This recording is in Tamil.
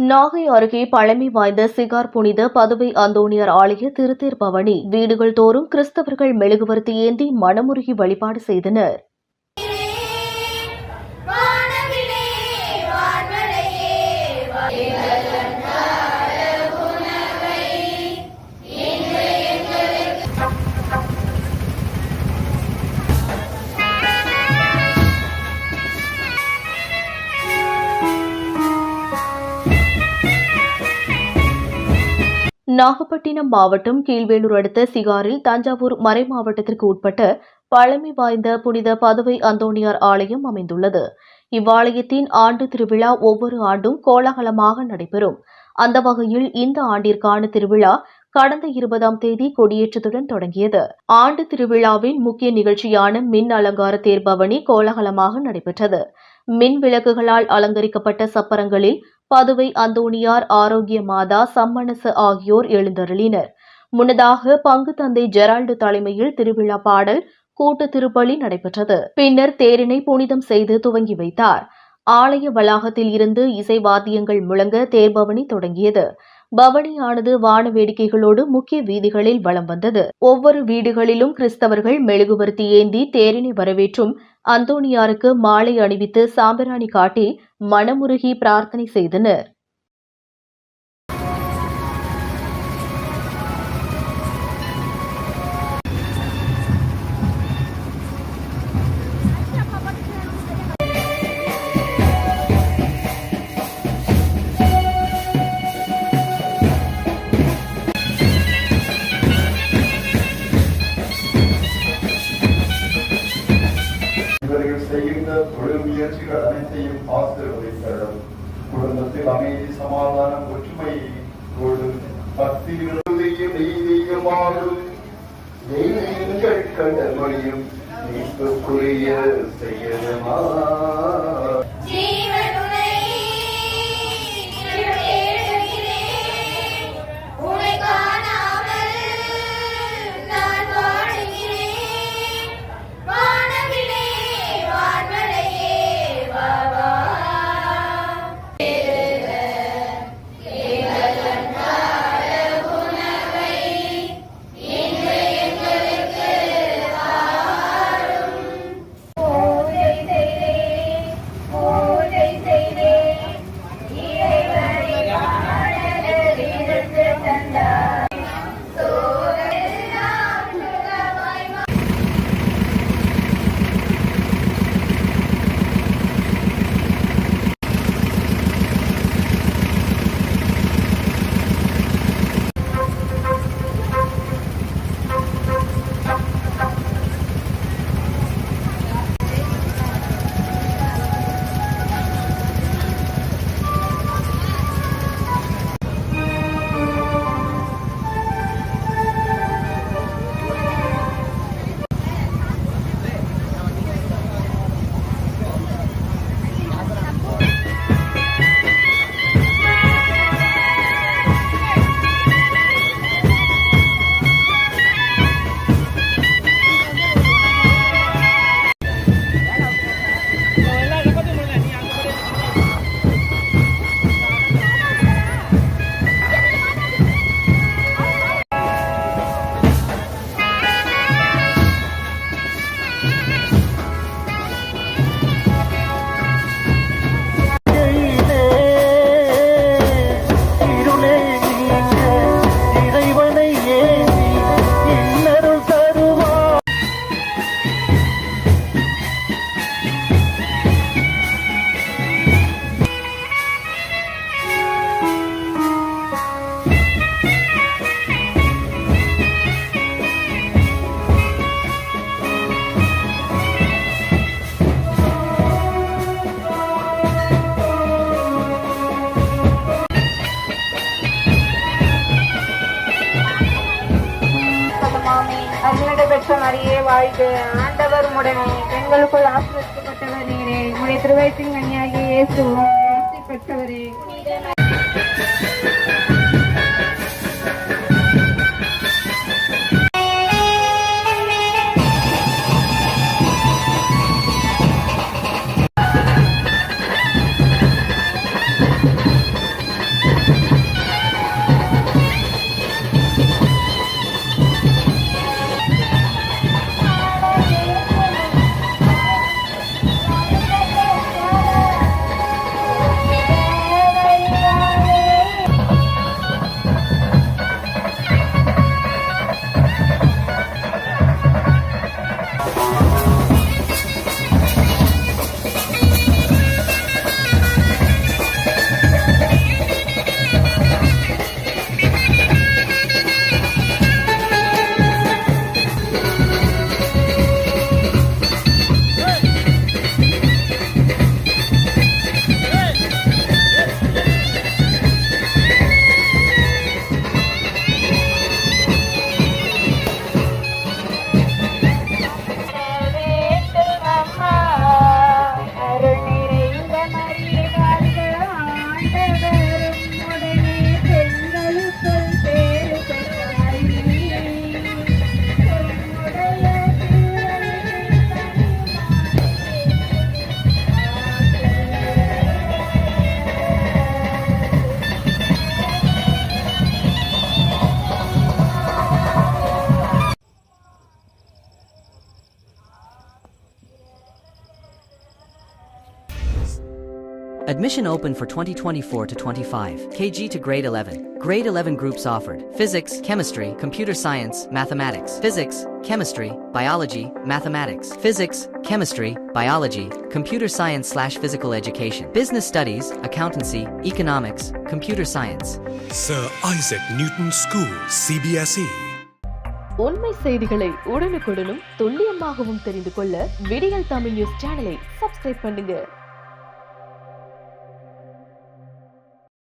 நாகை அருகே பழமை வாய்ந்த சிகார் புனித பதுவை அந்தோணியார் ஆலய திருத்தேர் பவனி வீடுகள் தோறும் கிறிஸ்தவர்கள் மெழுகுவர்த்தி ஏந்தி மனமுருகி வழிபாடு செய்தனர். நாகப்பட்டினம் மாவட்டம் கீழ்வேலூர் அடுத்த சிகாரில் தஞ்சாவூர் மறைமாவட்டத்திற்கு உட்பட்ட பழமை வாய்ந்த புனித பதுவை அந்தோணியார் ஆலயம் அமைந்துள்ளது. இவ்வாலயத்தின் ஆண்டு திருவிழா ஒவ்வொரு ஆண்டும் கோலாகலமாக நடைபெறும். அந்த வகையில் இந்த ஆண்டிற்கான திருவிழா கடந்த 20ஆம் தேதி கொடியேற்றத்துடன் தொடங்கியது. ஆண்டு திருவிழாவின் முக்கிய நிகழ்ச்சியான மின் அலங்கார தேர்பவனி கோலாகலமாக நடைபெற்றது. மின் விளக்குகளால் அலங்கரிக்கப்பட்ட சப்பரங்களில் பதுவை அந்தோணியார், ஆரோக்கிய மாதா, சம்மனச ஆகியோர் எழுந்தருளினர். முன்னதாக பங்கு தந்தை ஜெரால்டு தலைமையில் திருவிழா பாடல், கூட்டு திருப்பலி நடைபெற்றது. பின்னர் தேரினை புனிதம் செய்து துவங்கி வைத்தார். ஆலய வளாகத்தில் இருந்து இசை வாத்தியங்கள் முழங்க தேர்பவனி தொடங்கியது. பவனியானது வான வேடிக்கைகளோடு முக்கிய வீதிகளில் வலம் வந்தது. ஒவ்வொரு வீடுகளிலும் கிறிஸ்தவர்கள் மெழுகுவர்த்தி ஏந்தி தேரினை வரவேற்றும் அந்தோணியாருக்கு மாலை அணிவித்து சாம்பிராணி காட்டி மனமுருகி பிரார்த்தனை செய்தனர். செய்கின்ற தொழில் முயற்சிகள் அனைத்தையும் ஆசீர்வதித்தரும். குடும்பத்தில் அமைதி, சமாதானம், ஒற்றுமை பக்தியும் நீதியுமாகும் நீங்கள் கடமையும் நீக்குரிய செய்யணுமா மரியே வாழ்க, ஆண்டவர் உடனே பெண்களுக்குள் ஆசீர்வதிக்கப்பட்டவர் நீரே. உடைய திருவயிற்றின் கனியாகிய இயேசுவும் ஆசீர் பெற்றவரே. Admission open for 2024 to 25. KG to grade 11. Grade 11 groups offered: physics, chemistry, computer science, mathematics. Physics, chemistry, biology, mathematics. Physics, chemistry, biology, computer science/physical education. Business studies, accountancy, economics, computer science. Sir Isaac Newton School, CBSE. உண்மை செய்திகளை உடனுக்குடனும் துல்லியமாகவும் தெரிந்து கொள்ள விடியல் தமிழ் நியூஸ் சேனலை சப்ஸ்கிரைப் பண்ணுங்க.